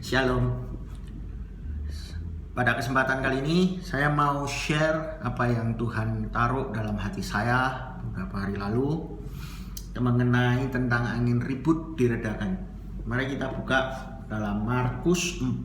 Shalom. Pada kesempatan kali ini saya mau share apa yang Tuhan taruh dalam hati saya beberapa hari lalu mengenai tentang angin ribut diredakan. Mari kita buka dalam Markus 4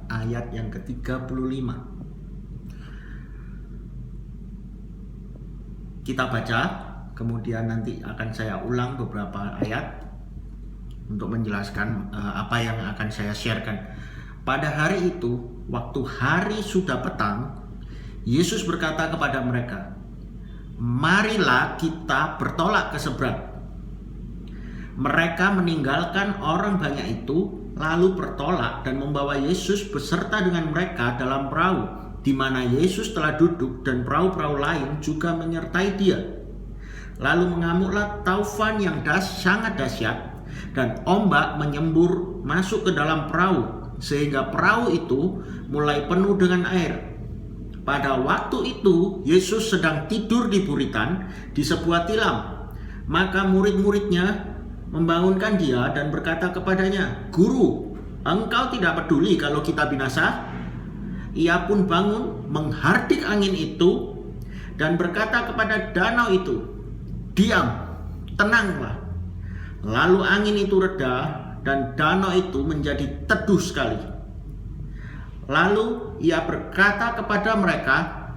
ayat yang ke-35. Kita baca, kemudian nanti akan saya ulang beberapa ayat untuk menjelaskan apa yang akan saya sharekan. Pada hari itu, waktu hari sudah petang, Yesus berkata kepada mereka, "Marilah kita bertolak ke seberang." Mereka meninggalkan orang banyak itu, lalu bertolak dan membawa Yesus beserta dengan mereka dalam perahu, di mana Yesus telah duduk dan perahu-perahu lain juga menyertai dia. Lalu mengamuklah taufan yang sangat dahsyat, dan ombak menyembur masuk ke dalam perahu, sehingga perahu itu mulai penuh dengan air. Pada waktu itu Yesus sedang tidur di buritan di sebuah tilam. Maka murid-muridnya membangunkan dia dan berkata kepadanya, "Guru, engkau tidak peduli kalau kita binasa?" Ia pun bangun, menghardik angin itu dan berkata kepada danau itu, "Diam, tenanglah." Lalu angin itu reda dan danau itu menjadi teduh sekali. Lalu ia berkata kepada mereka,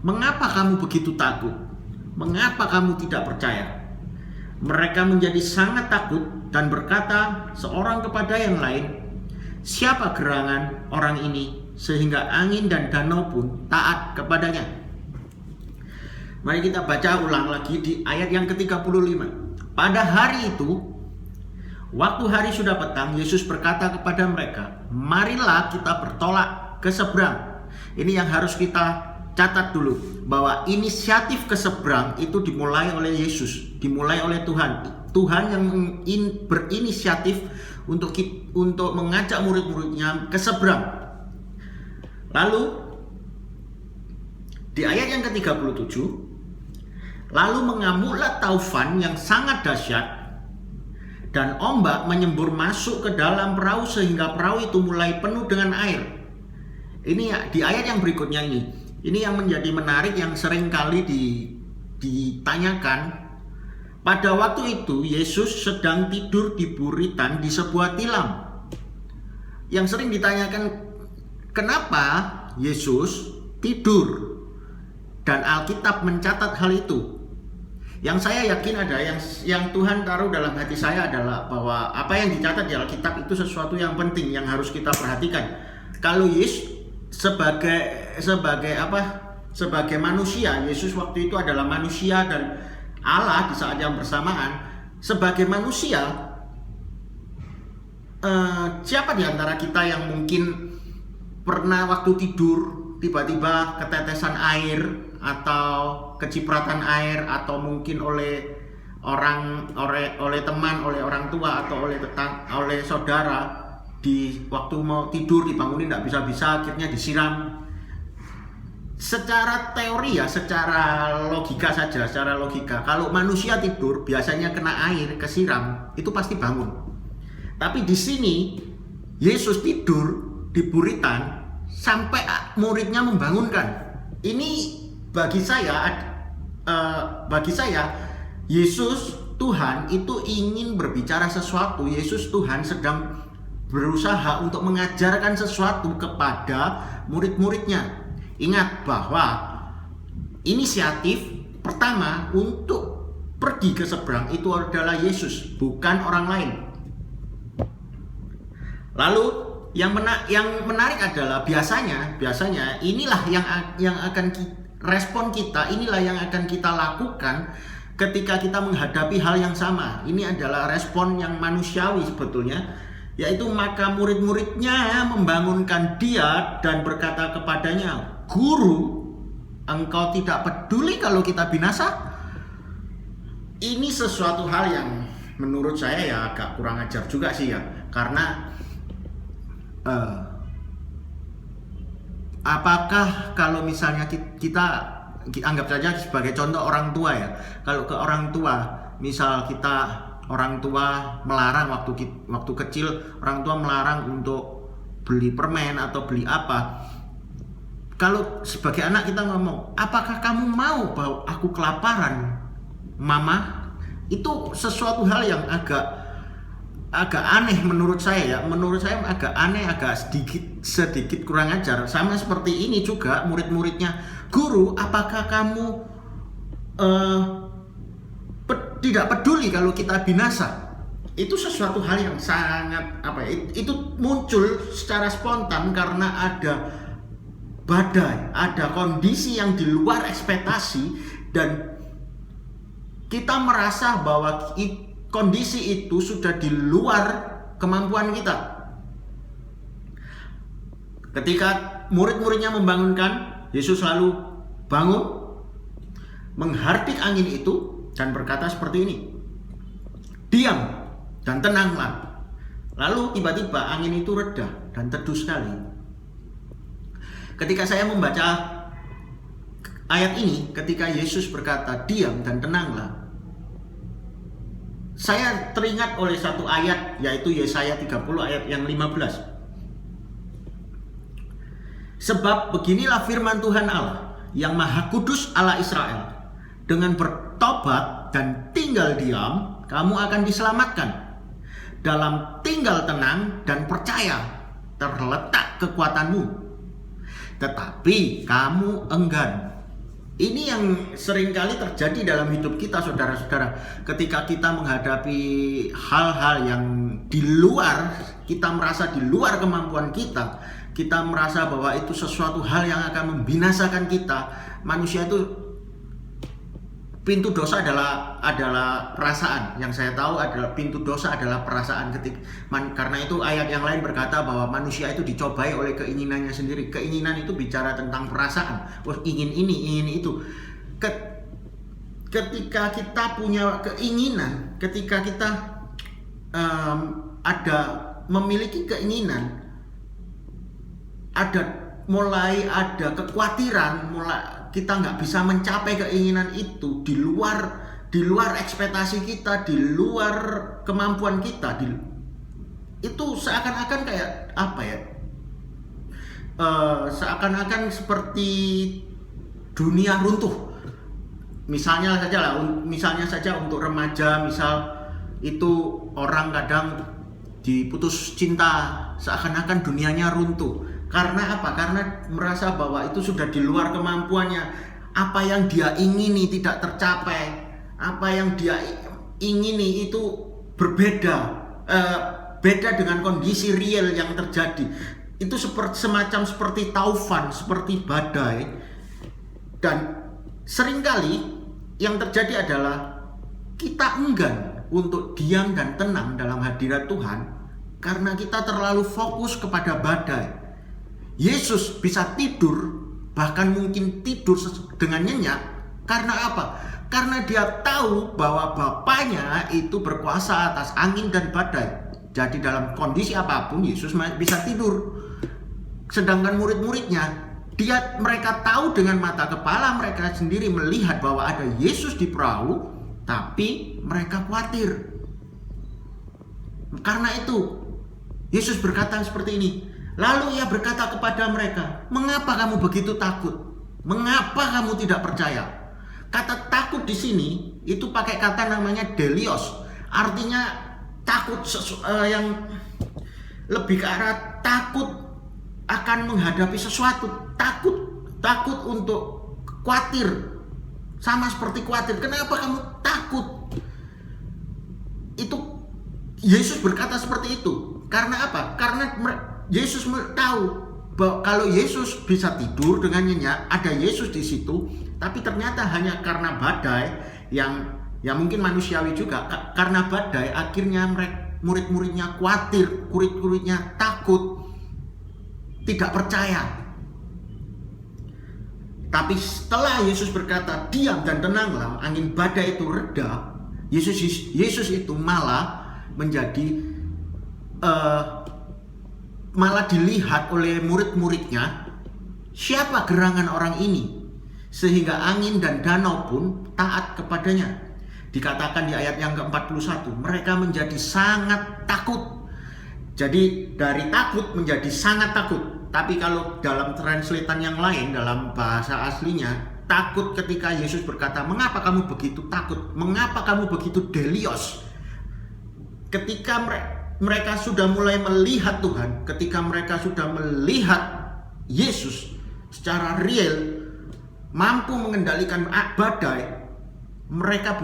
"Mengapa kamu begitu takut? Mengapa kamu tidak percaya?" Mereka menjadi sangat takut dan berkata seorang kepada yang lain, "Siapa gerangan orang ini sehingga angin dan danau pun taat kepadanya?" Mari kita baca ulang lagi di ayat yang ke-35. Pada hari itu, waktu hari sudah petang, Yesus berkata kepada mereka, "Marilah kita bertolak ke seberang." Ini yang harus kita catat dulu, bahwa inisiatif ke seberang itu dimulai oleh Yesus, dimulai oleh Tuhan. Tuhan yang berinisiatif untuk mengajak murid-muridnya ke seberang. Lalu di ayat yang ke-37, lalu mengamuklah taufan yang sangat dahsyat, dan ombak menyembur masuk ke dalam perahu sehingga perahu itu mulai penuh dengan air. Ini di ayat yang berikutnya ini yang menjadi menarik, yang sering kali ditanyakan. Pada waktu itu Yesus sedang tidur di buritan di sebuah tilam. Yang sering ditanyakan, kenapa Yesus tidur? Dan Alkitab mencatat hal itu. Yang saya yakin ada yang Tuhan taruh dalam hati saya adalah bahwa apa yang dicatat di Alkitab itu sesuatu yang penting yang harus kita perhatikan. Kalau Yesus sebagai manusia, Yesus waktu itu adalah manusia dan Allah di saat yang bersamaan. Sebagai manusia, siapa di antara kita yang mungkin pernah waktu tidur tiba-tiba ketetesan air atau kecipratan air, atau mungkin oleh teman, oleh orang tua, atau oleh saudara, di waktu mau tidur dibangunin tidak bisa-bisa, akhirnya disiram. Secara teori ya, secara logika saja, kalau manusia tidur biasanya kena air, kesiram, itu pasti bangun. Tapi di sini Yesus tidur di buritan sampai muridnya membangunkan. Ini bagi saya Yesus Tuhan itu ingin berbicara sesuatu. Yesus Tuhan sedang berusaha untuk mengajarkan sesuatu kepada murid-muridnya. Ingat bahwa inisiatif pertama untuk pergi ke seberang itu adalah Yesus, bukan orang lain. Lalu yang menarik adalah biasanya inilah yang akan respon kita, inilah yang akan kita lakukan ketika kita menghadapi hal yang sama. Ini adalah respon yang manusiawi sebetulnya, yaitu maka murid-muridnya membangunkan dia dan berkata kepadanya, "Guru, engkau tidak peduli kalau kita binasa?" Ini sesuatu hal yang menurut saya ya agak kurang ajar juga sih ya, karena apakah kalau misalnya kita anggap saja sebagai contoh orang tua ya, kalau ke orang tua, misal orang tua melarang waktu kecil, orang tua melarang untuk beli permen atau beli apa. Kalau sebagai anak kita ngomong, apakah kamu mau bahwa aku kelaparan, mama? Itu sesuatu hal yang agak aneh menurut saya ya. Menurut saya agak aneh, agak sedikit kurang ajar. Sama seperti ini juga murid-muridnya, guru, apakah kamu tidak peduli kalau kita binasa? Itu sesuatu hal yang sangat itu muncul secara spontan karena ada badai, ada kondisi yang di luar ekspektasi, dan kita merasa bahwa kondisi itu sudah di luar kemampuan kita. Ketika murid-muridnya membangunkan, Yesus lalu bangun, menghardik angin itu dan berkata seperti ini, diam dan tenanglah. Lalu tiba-tiba angin itu reda dan teduh sekali. Ketika saya membaca ayat ini, ketika Yesus berkata diam dan tenanglah, saya teringat oleh satu ayat, yaitu Yesaya 30 ayat yang 15. Sebab beginilah firman Tuhan Allah yang Maha Kudus Allah Israel, dengan bertobat dan tinggal diam, kamu akan diselamatkan. Dalam tinggal tenang dan percaya terletak kekuatanmu. Tetapi kamu enggan. Ini yang seringkali terjadi dalam hidup kita, saudara-saudara. Ketika kita menghadapi hal-hal yang di luar, kita merasa di luar kemampuan kita, kita merasa bahwa itu sesuatu hal yang akan membinasakan kita. Manusia itu, pintu dosa adalah perasaan. Yang saya tahu adalah pintu dosa adalah perasaan. Karena itu ayat yang lain berkata bahwa manusia itu dicobai oleh keinginannya sendiri. Keinginan itu bicara tentang perasaan. Wah, ingin ini, ingin itu. Ketika kita punya keinginan, ketika kita memiliki keinginan, mulai ada kekhawatiran, kita nggak bisa mencapai keinginan itu di luar ekspektasi kita, di luar kemampuan kita. Itu seakan-akan kayak apa ya? Seakan-akan seperti dunia runtuh. Misalnya saja untuk remaja, misal itu orang kadang diputus cinta, seakan-akan dunianya runtuh. Karena apa? Karena merasa bahwa itu sudah di luar kemampuannya. Apa yang dia ingini tidak tercapai. Apa yang dia ingini itu berbeda. Beda dengan kondisi real yang terjadi. Itu semacam seperti taufan, seperti badai. Dan seringkali yang terjadi adalah kita enggan untuk diam dan tenang dalam hadirat Tuhan karena kita terlalu fokus kepada badai. Yesus bisa tidur, bahkan mungkin tidur dengan nyenyak. Karena apa? Karena dia tahu bahwa Bapaknya itu berkuasa atas angin dan badai. Jadi dalam kondisi apapun Yesus bisa tidur. Sedangkan murid-muridnya, mereka tahu dengan mata kepala mereka sendiri melihat bahwa ada Yesus di perahu, tapi mereka khawatir. Karena itu Yesus berkata seperti ini. Lalu ia berkata kepada mereka, mengapa kamu begitu takut? Mengapa kamu tidak percaya? Kata takut di sini itu pakai kata namanya delios. Artinya takut yang lebih ke arah takut akan menghadapi sesuatu. Takut untuk khawatir. Sama seperti khawatir. Kenapa kamu takut? Itu Yesus berkata seperti itu. Karena apa? Karena Yesus tahu bahwa kalau Yesus bisa tidur dengan nyenyak, ada Yesus di situ, tapi ternyata hanya karena badai yang mungkin manusiawi juga. Karena badai akhirnya murid-muridnya khawatir, murid-muridnya takut, tidak percaya. Tapi setelah Yesus berkata diam dan tenanglah, angin badai itu reda, Yesus itu malah menjadi malah dilihat oleh murid-muridnya, siapa gerangan orang ini sehingga angin dan danau pun taat kepadanya. Dikatakan di ayat yang ke-41, mereka menjadi sangat takut. Jadi dari takut menjadi sangat takut. Tapi kalau dalam translatean yang lain, dalam bahasa aslinya, takut ketika Yesus berkata, "Mengapa kamu begitu takut? Mengapa kamu begitu delios?" Ketika mereka sudah mulai melihat Tuhan, ketika mereka sudah melihat Yesus secara real, mampu mengendalikan badai, mereka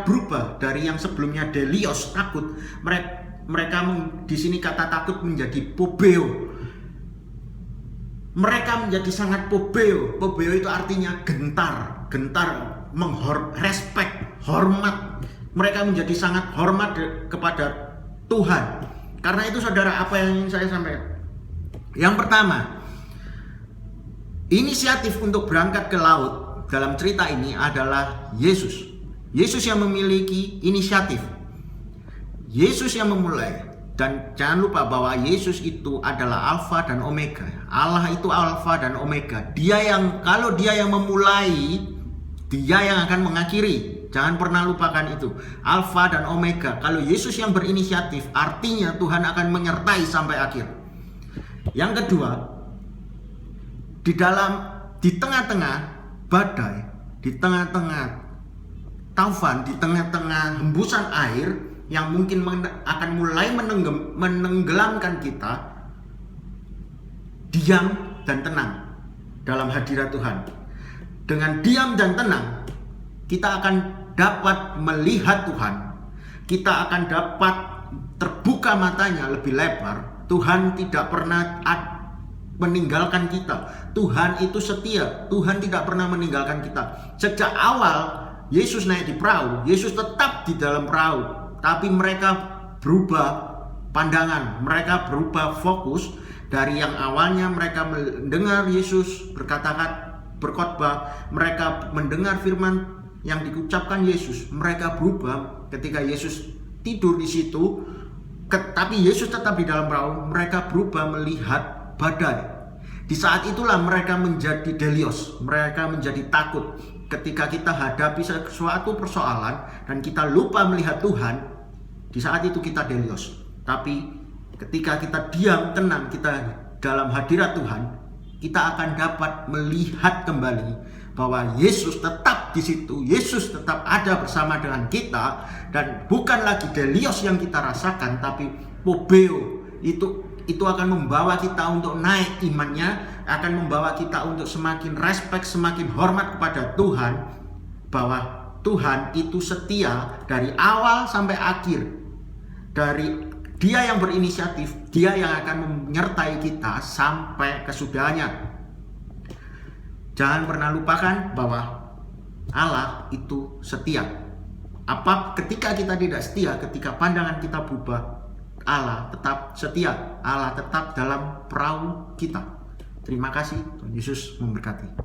berubah dari yang sebelumnya delios, takut. Mereka di sini kata takut menjadi pobeo. Mereka menjadi sangat pobeo. Pobeo itu artinya gentar, respect, hormat. Mereka menjadi sangat hormat kepada Tuhan. Karena itu saudara, apa yang ingin saya sampaikan? Yang pertama, inisiatif untuk berangkat ke laut dalam cerita ini adalah Yesus. Yesus yang memiliki inisiatif. Yesus yang memulai. Dan jangan lupa bahwa Yesus itu adalah Alfa dan Omega. Allah itu Alfa dan Omega. Kalau dia yang memulai, dia yang akan mengakhiri. Jangan pernah lupakan itu. Alfa dan Omega. Kalau Yesus yang berinisiatif, artinya Tuhan akan menyertai sampai akhir. Yang kedua, di tengah-tengah badai, di tengah-tengah taufan, di tengah-tengah hembusan air yang mungkin akan mulai menenggelamkan kita, diam dan tenang dalam hadirat Tuhan. Dengan diam dan tenang, kita akan dapat melihat Tuhan. Kita akan dapat terbuka matanya lebih lebar. Tuhan tidak pernah meninggalkan kita. Tuhan itu setia. Tuhan tidak pernah meninggalkan kita. Sejak awal Yesus naik di perahu, Yesus tetap di dalam perahu. Tapi mereka berubah pandangan, mereka berubah fokus. Dari yang awalnya mereka mendengar Yesus berkhotbah, mereka mendengar firman yang diucapkan Yesus, mereka berubah ketika Yesus tidur di situ. Tapi Yesus tetap di dalam perahu, mereka berubah melihat badai. Di saat itulah mereka menjadi delios, mereka menjadi takut. Ketika kita hadapi suatu persoalan dan kita lupa melihat Tuhan, di saat itu kita delios. Tapi ketika kita diam, tenang, kita dalam hadirat Tuhan, kita akan dapat melihat kembali bahwa Yesus tetap di situ, Yesus tetap ada bersama dengan kita, dan bukan lagi delios yang kita rasakan, tapi pobeo. Itu akan membawa kita untuk naik imannya, akan membawa kita untuk semakin respect, semakin hormat kepada Tuhan, bahwa Tuhan itu setia dari awal sampai akhir. Dari Dia yang berinisiatif, Dia yang akan menyertai kita sampai kesudahannya. Jangan pernah lupakan bahwa Allah itu setia. Ketika kita tidak setia, ketika pandangan kita berubah, Allah tetap setia. Allah tetap dalam perahu kita. Terima kasih. Tuhan Yesus memberkati.